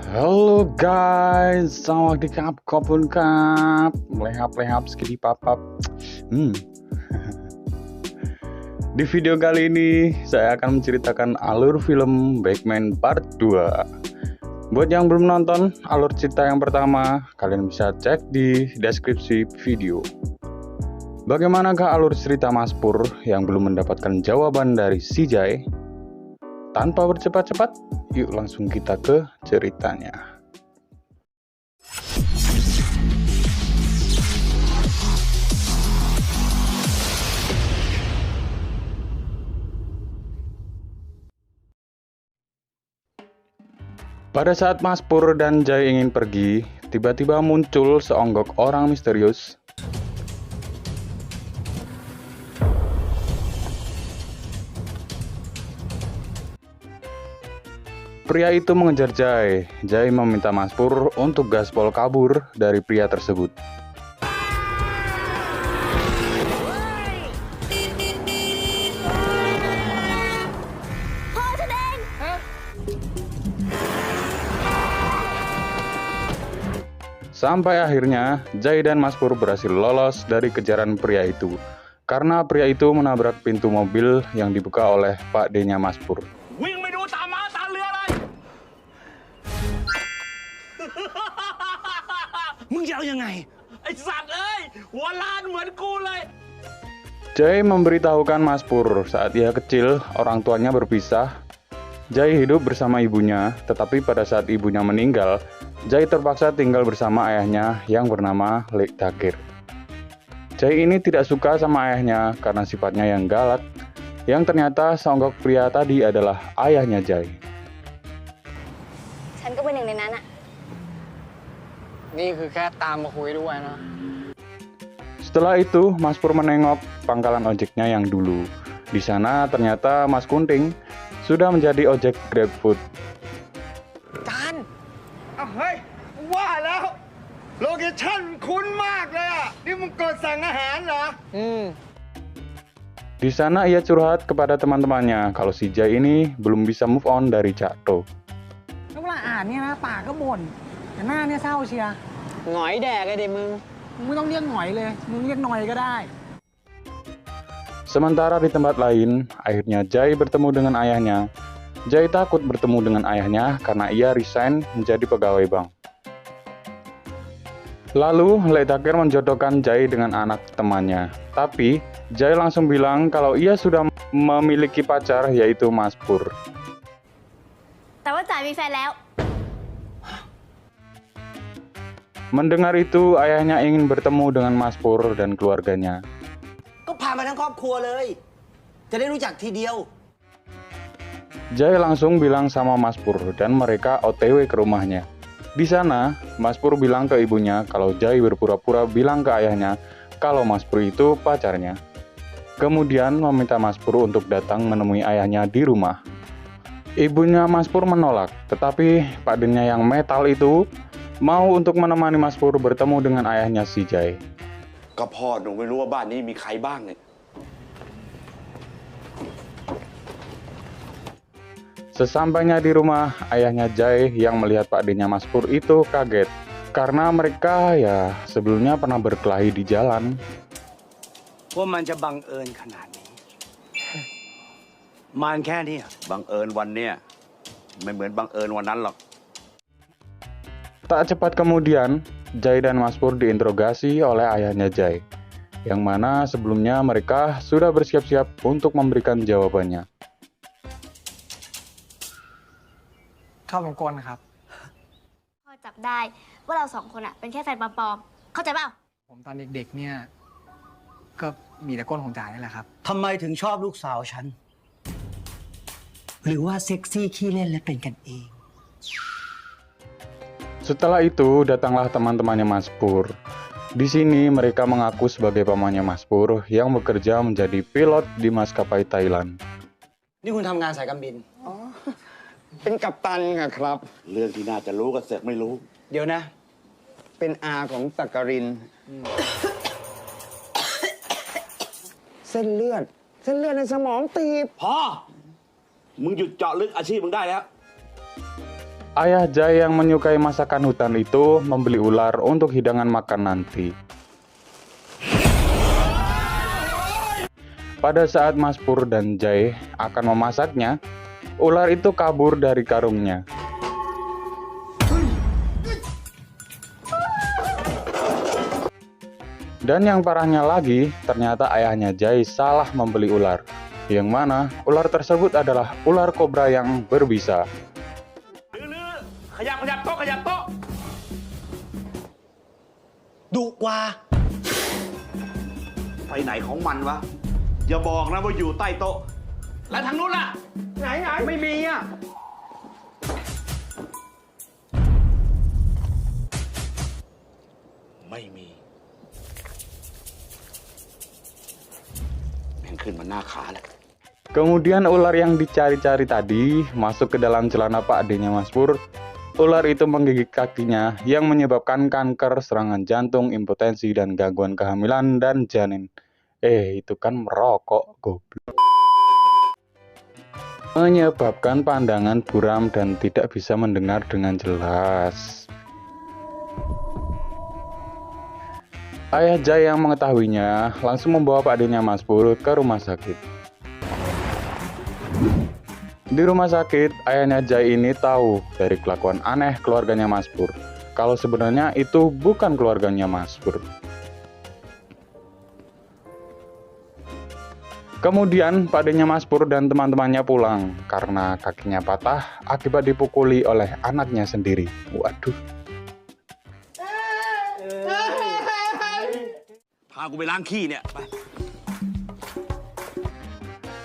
Halo guys, สวัสดีครับขอบคุณครับlehap skidi papap. Di video kali ini saya akan menceritakan alur film Batman Part 2. Buat yang belum nonton alur cerita yang pertama, kalian bisa cek di deskripsi video. Bagaimanakah alur cerita Mas Pur yang belum mendapatkan jawaban dari si Jai? Tanpa bercepat-cepat, yuk langsung kita ke ceritanya. Pada saat Mas Pur dan Jai ingin pergi, tiba-tiba muncul seonggok orang misterius. Pria itu mengejar Jai. Jai meminta Mas Pur untuk gaspol kabur dari pria tersebut. Sampai akhirnya Jai dan Mas Pur berhasil lolos dari kejaran pria itu, karena pria itu menabrak pintu mobil yang dibuka oleh Pak D-nya Mas Pur. Jai memberitahukan Mas Pur saat ia kecil orang tuanya berpisah. Jai hidup bersama ibunya, tetapi pada saat ibunya meninggal, Jai terpaksa tinggal bersama ayahnya yang bernama Lek Dagir. Jai ini tidak suka sama ayahnya karena sifatnya yang galak, yang ternyata seonggok pria tadi adalah ayahnya Jai. ฉันก็เป็นหนึ่งในนั้นอะ นี่คือแค่ตามมาคุยด้วยนะ Setelah itu, Mas Pur menengok pangkalan ojeknya yang dulu. Di sana ternyata Mas Kunting sudah menjadi ojek GrabFood. จาน เฮ้ยว่าแล้วโลเคชั่นคุ้นมากเลยอ่ะนี่มึงกดสั่งอาหารเหรอ Di sana ia curhat kepada teman-temannya kalau si Jai ini belum bisa move on dari Cakto. แล้วเวลาอ่านเนี่ยนะปากก็บ่นแต่หน้าเนี่ยเศร้าเชียร์ หงอยแดกไอ้เด็มึง มึงไม่ต้องเรียกหงอยเลยมึงเรียกหน่อยก็ได้ Sementara di tempat lain, akhirnya Jai bertemu dengan ayahnya. Jai takut bertemu dengan ayahnya karena ia resign menjadi pegawai bank. Lalu, Lek Dagir menjodohkan Jai dengan anak temannya. Tapi, Jai langsung bilang kalau ia sudah memiliki pacar yaitu Mas Pur. แต่ว่าจ่ายมีแฟนแล้ว Mendengar itu, ayahnya ingin bertemu dengan Mas Pur dan keluarganya. ก็พามาทั้งครอบครัวเลย จะได้รู้จักทีเดียว Jai langsung bilang sama Mas Pur dan mereka OTW ke rumahnya. Di sana, Mas Pur bilang ke ibunya kalau Jai berpura-pura bilang ke ayahnya kalau Mas Pur itu pacarnya. Kemudian meminta Mas Pur untuk datang menemui ayahnya di rumah. Ibunya Mas Pur menolak, tetapi Pak D-nya yang metal itu mau untuk menemani Mas Pur bertemu dengan ayahnya si Jai. ก็พ่อหนูไม่รู้ว่าบ้านนี้มีใครบ้างเนี่ย Sesampainya di rumah, ayahnya Jai yang melihat Pak D-nya Mas Pur itu kaget. Karena mereka ya sebelumnya pernah berkelahi di jalan. ว่ามันจะบังเอิญขนาดนี้ มันแค่นี้อะ บังเอิญวันเนี้ยไม่เหมือนบังเอิญวันนั้นหรอก Tak cepat kemudian, Jai dan Mas Pur diinterogasi oleh ayahnya Jai, yang mana sebelumnya mereka sudah bersiap-siap untuk memberikan jawabannya. เข้าผมกลครับ พ่อจับได้ว่าเราสองคนอะเป็นแค่แฟนปลอมๆเข้าใจเปล่า ผมตอนเด็กๆเนี่ยก็มีแต่ก้นของจ่านี่แหละครับ ทำไมถึงชอบลูกสาวฉัน หรือว่าเซ็กซี่ขี้เล่นและเป็นกันเอง Setelah itu, datanglah teman-temannya Mas Pur. Di sini mereka mengaku sebagai pamannya Mas Pur yang bekerja menjadi pilot di maskapai Thailand. นี่คุณทำงานสายการบิน เป็นกัปตันอะครับ เรื่องที่น่าจะรู้ก็เสือกไม่รู้ เดี๋ยวนะ เป็นอาของสักกริน เส้นเลือดในสมองตีบ พ่อ มึงหยุดเจาะลึกอาชีพมึงได้แล้ว Ayah Jai yang menyukai masakan hutan itu membeli ular untuk hidangan makan nanti. Pada saat Mas Pur dan Jai akan memasaknya, ular itu kabur dari karungnya. Dan yang parahnya lagi, ternyata ayahnya Jai salah membeli ular. Yang mana ular tersebut adalah ular kobra yang berbisa. ขยับโต๊ะขยับโต๊ะ ดุกว่า ไปไหนของมันวะ อย่าบอกนะว่าอยู่ใต้โต๊ะ แล้วทางนู้นล่ะ ไหนไม่มีอ่ะ ไม่มี แม่งขึ้นมาหน้าขาเลย Kemudian ular yang dicari-cari tadi masuk ke dalam celana Pak D-nya Mas Pur. Ular itu menggigit kakinya yang menyebabkan kanker, serangan jantung, impotensi, dan gangguan kehamilan dan janin. Itu kan merokok, goblok. Menyebabkan pandangan buram dan tidak bisa mendengar dengan jelas. Ayah Jai yang mengetahuinya langsung membawa Pak D-nya Mas Pur ke rumah sakit. Di rumah sakit, ayahnya Jai ini tahu dari kelakuan aneh keluarganya Mas Pur, kalau sebenarnya itu bukan keluarganya Mas Pur. Kemudian Pak D-nya Mas Pur dan teman-temannya pulang karena kakinya patah akibat dipukuli oleh anaknya sendiri. Waduh. พากูไปล้างขี้เนี่ย ไป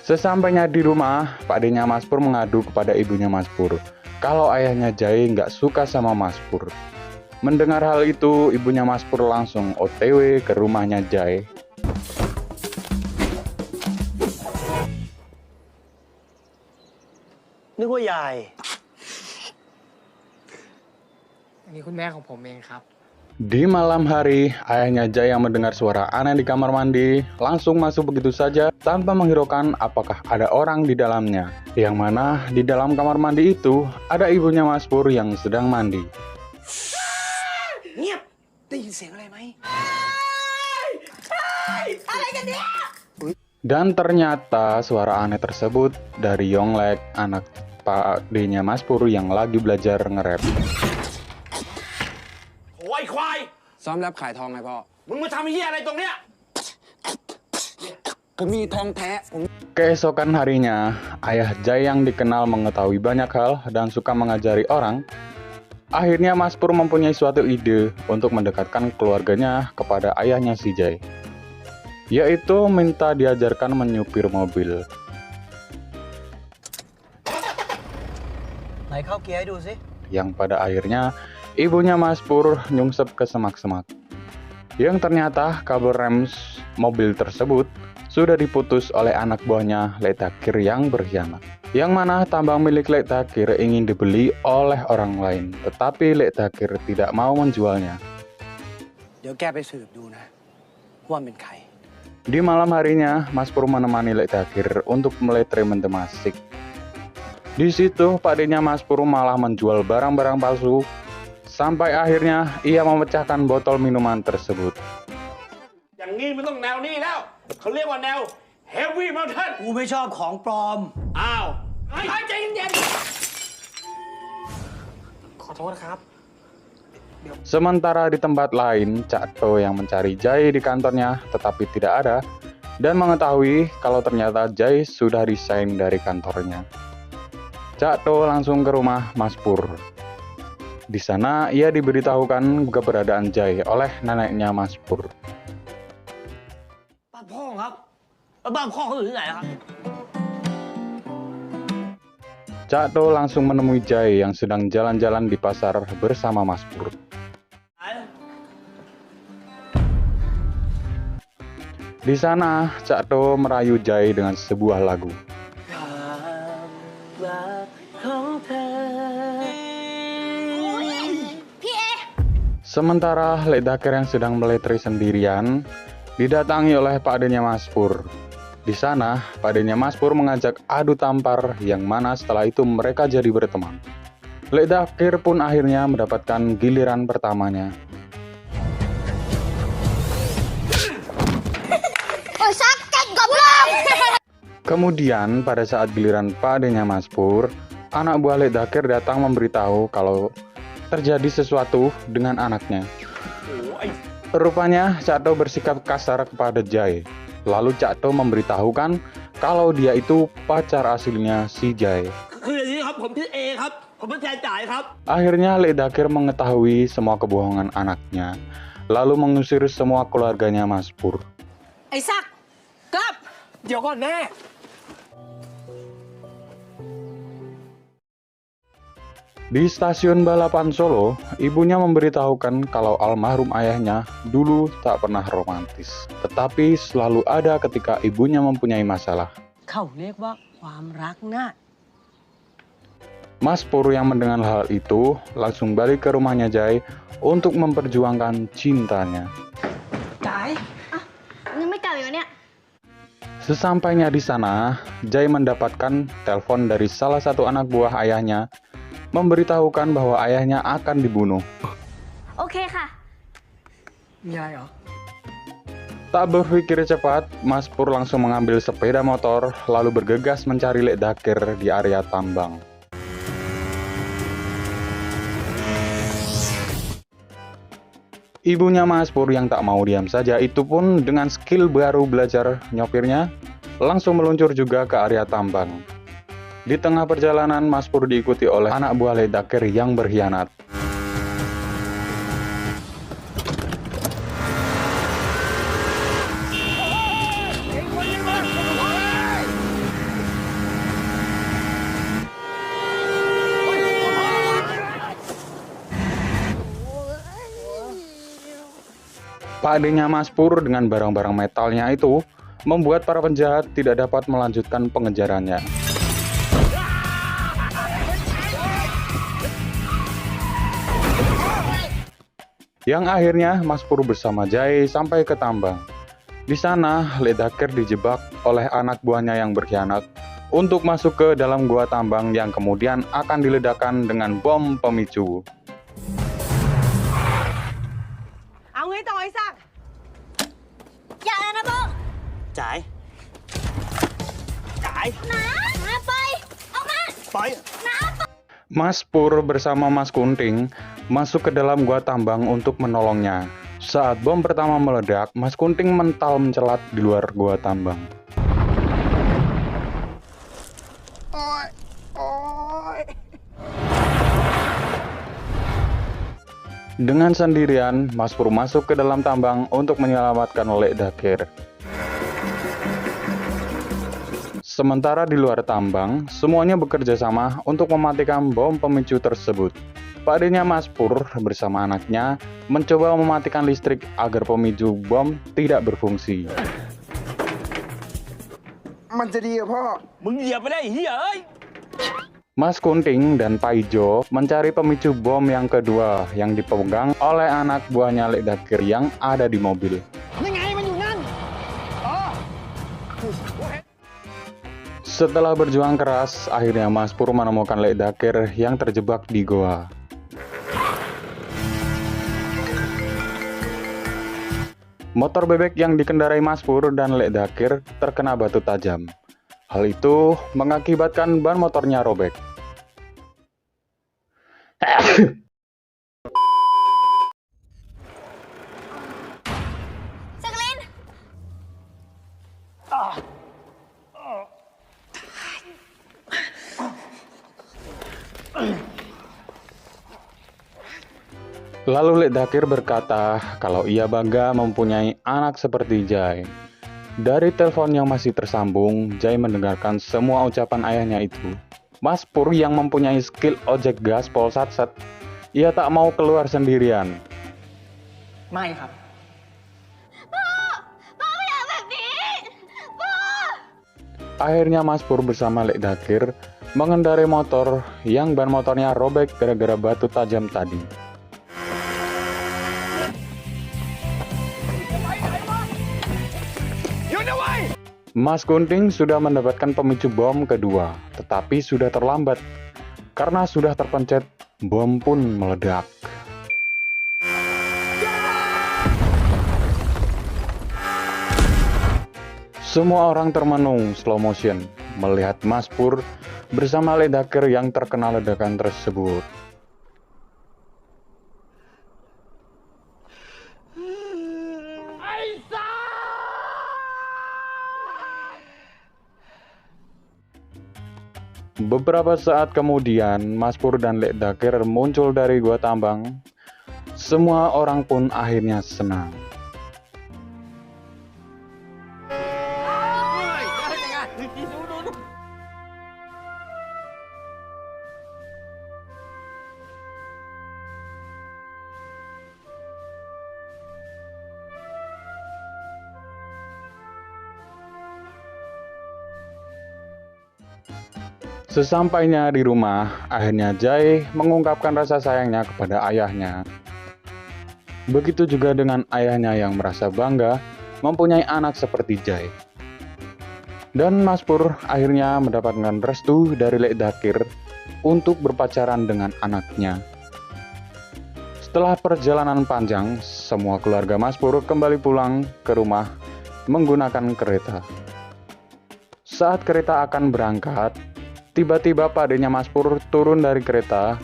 Sesampainya di rumah, Pak D-nya Mas Pur mengadu kepada ibunya Mas Pur kalau ayahnya Jai nggak suka sama Mas Pur. Mendengar hal itu, ibunya Mas Pur langsung OTW ke rumahnya Jai.นึกว่ายาย อันนี้คุณแม่ของผมเองครับ Di malam hari, ayahnya Jai yang mendengar suara aneh di kamar mandi langsung masuk begitu saja tanpa menghiraukan apakah ada orang di dalamnya. Yang mana di dalam kamar mandi itu ada ibunya Mas Pur yang sedang mandi. เงียบ ได้ยินเสียงอะไรไหม Dan ternyata suara aneh tersebut dari Yonglek, anak Pak D-nya Mas Pur yang lagi belajar nge-rap. โอ้ยควาย ซ้อมแรปขายทองไงพ่อ มึงมาทำเหี้ยอะไรตรงเนี้ย ผมมีทองแท้ Keesokan harinya, ayah Jai yang dikenal mengetahui banyak hal dan suka mengajari orang. Akhirnya Mas Pur mempunyai suatu ide untuk mendekatkan keluarganya kepada ayahnya si Jai, yaitu minta diajarkan menyupir mobil. ไหนเข้าเกียร์ให้ดูสิ Yang pada akhirnya ibunya Mas Pur nyungsep ke semak-semak. Yang ternyata kabel rem mobil tersebut sudah diputus oleh anak buahnya Lek Takir yang berkhianat. Yang mana tambang milik Lek Takir ingin dibeli oleh orang lain, tetapi Lek Takir tidak mau menjualnya. เดี๋ยวแกไปสืบดูนะ ว่ามันเป็นใคร Di malam harinya, Mas Pur menemani Lek Takir untuk meletre mentemasik. Di situ, Pak D-nya Mas Pur malah menjual barang-barang palsu, sampai akhirnya ia memecahkan botol minuman tersebut. อย่างงี้มันต้องแนวนี้แล้ว เขาเรียกว่าแนว Heavy Mountain กูไม่ชอบของปลอม อ้าวไอ้ใจเย็น ขอโทษครับ Sementara di tempat lain, Cak To yang mencari Jai di kantornya tetapi tidak ada, dan mengetahui kalau ternyata Jai sudah resign dari kantornya. Cak To langsung ke rumah Mas Pur. Di sana ia diberitahukan keberadaan Jai oleh neneknya Mas Pur. บ้านพ่อครับ บ้านพ่อเขาอยู่ที่ไหนครับ Cak To langsung menemui Jai yang sedang jalan-jalan di pasar bersama Mas Pur. Di sana, Cak To merayu Jai dengan sebuah lagu. พี่เอ Sementara Lek Takir yang sedang meletre sendirian didatangi oleh Pak D-nya Mas Pur. Di sana, Pak D-nya Mas Pur mengajak adu tampar yang mana setelah itu mereka jadi berteman. Lek Dakir pun akhirnya mendapatkan giliran pertamanya. Oh, sakit goblok! Kemudian pada saat giliran padanya Mas Pur, anak buah Lek Dakir datang memberitahu kalau terjadi sesuatu dengan anaknya. Rupanya Cak To bersikap kasar kepada Jai. Lalu Cak To memberitahukan kalau dia itu pacar aslinya si Jai. Akhirnya Lek Dakir mengetahui semua kebohongan anaknya, lalu mengusir semua keluarganya Mas Pur. ไอ้ซักกลับ เดี๋ยวก่อนแม่ Di stasiun balapan Solo, ibunya memberitahukan kalau almarhum ayahnya dulu tak pernah romantis, tetapi selalu ada ketika ibunya mempunyai masalah. เขาเรียกว่าความรักนะ Mas Pur yang mendengar hal itu langsung balik ke rumahnya Jai untuk memperjuangkan cintanya. จ๋าย ยังไม่กลับอีกเหรอเนี่ย Sesampainya di sana, Jai mendapatkan telepon dari salah satu anak buah ayahnya memberitahukan bahwa ayahnya akan dibunuh. โอเคค่ะ มีอะไรเหรอ Tak berpikir cepat, Mas Pur langsung mengambil sepeda motor lalu bergegas mencari Lek Dakir di area tambang. Ibunya Mas Pur yang tak mau diam saja itu pun dengan skill baru belajar nyopirnya langsung meluncur juga ke area tambang. Di tengah perjalanan Mas Pur diikuti oleh anak buah Lek Dakir yang berkhianat. Pakdenya Mas Pur dengan barang-barang metalnya itu membuat para penjahat tidak dapat melanjutkan pengejarannya. Yang akhirnya Mas Pur bersama Jai sampai ke tambang. Di sana Lek Dakir dijebak oleh anak buahnya yang berkhianat untuk masuk ke dalam gua tambang yang kemudian akan diledakkan dengan bom pemicu. เอาไงต่อไอ้ซัก อย่านะโบ จ๋ายจ๋าย น้าไปออกมา ปล่อย Mas Pur bersama Mas Kunting masuk ke dalam gua tambang untuk menolongnya. Saat bom pertama meledak, Mas Kunting mental mencelat di luar gua tambang. Dengan sendirian, Mas Pur masuk ke dalam tambang untuk menyelamatkan Lek Dakir. Sementara di luar tambang, semuanya bekerja sama untuk mematikan bom pemicu tersebut. Pakdenya Mas Pur bersama anaknya mencoba mematikan listrik agar pemicu bom tidak berfungsi. มันจะดีอะพ่อ มึงเหยียบไปได้เหี้ยเอ้ย Mas Kunting dan Pak Ijo mencari pemicu bom yang kedua yang dipegang oleh anak buahnya Lek Dakir yang ada di mobil. ยังไงมันอยู่นั่น Setelah berjuang keras, akhirnya Mas Pur menemukan Lek Dakir yang terjebak di goa. Motor bebek yang dikendarai Mas Pur dan Lek Dakir terkena batu tajam. Hal itu mengakibatkan ban motornya robek. Saklin! Lalu Lek Dakir berkata kalau ia bangga mempunyai anak seperti Jai. Dari telepon yang masih tersambung, Jai mendengarkan semua ucapan ayahnya itu. Mas Pur yang mempunyai skill ojek gaspol satset, ia tak mau keluar sendirian. ไม่ครับ พ่อไม่อยากแบบนี้ พ่อ Akhirnya Mas Pur bersama Lek Dakir mengendarai motor yang ban motornya robek gara-gara batu tajam tadi. Mas Kunting sudah mendapatkan pemicu bom kedua, tetapi sudah terlambat karena sudah terpencet bom pun meledak. Semua orang termenung slow motion melihat Mas Pur bersama Ledaker yang terkena ledakan tersebut. Beberapa saat kemudian, Mas Pur dan Ledaker muncul dari gua tambang. Semua orang pun akhirnya senang. Sesampainya di rumah, akhirnya Jai mengungkapkan rasa sayangnya kepada ayahnya. Begitu juga dengan ayahnya yang merasa bangga mempunyai anak seperti Jai. Dan Mas Pur akhirnya mendapatkan restu dari Ledaker untuk berpacaran dengan anaknya. Setelah perjalanan panjang, semua keluarga Mas Pur kembali pulang ke rumah menggunakan kereta. Saat kereta akan berangkat, tiba-tiba padanya Mas Pur turun dari kereta.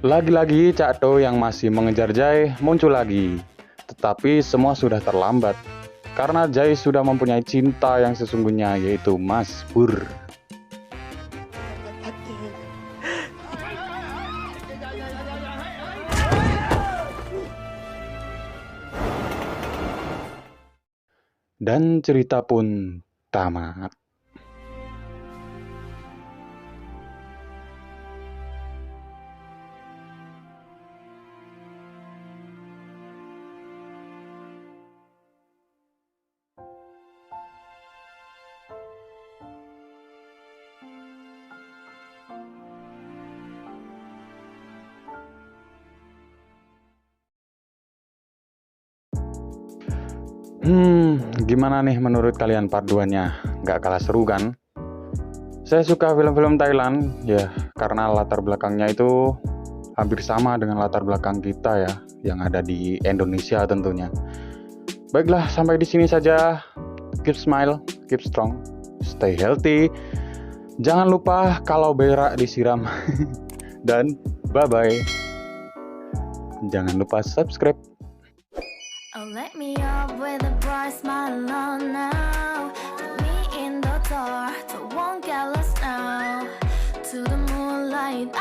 Lagi-lagi Cak Do yang masih mengejar Jai muncul lagi. Tetapi semua sudah terlambat. Karena Jai sudah mempunyai cinta yang sesungguhnya, yaitu Mas Pur. Dan cerita pun tamat. Gimana nih menurut kalian part 2-nya? Nggak kalah seru kan? Saya suka film-film Thailand, ya karena latar belakangnya itu hampir sama dengan latar belakang kita ya, yang ada di Indonesia tentunya. Baiklah, sampai di sini saja. Keep smile, keep strong, stay healthy. Jangan lupa kalau berak disiram. Dan bye-bye. Jangan lupa subscribe. Oh, let me up with a bright smile on now. Put me in the dark, so won't get lost now. To the moonlight,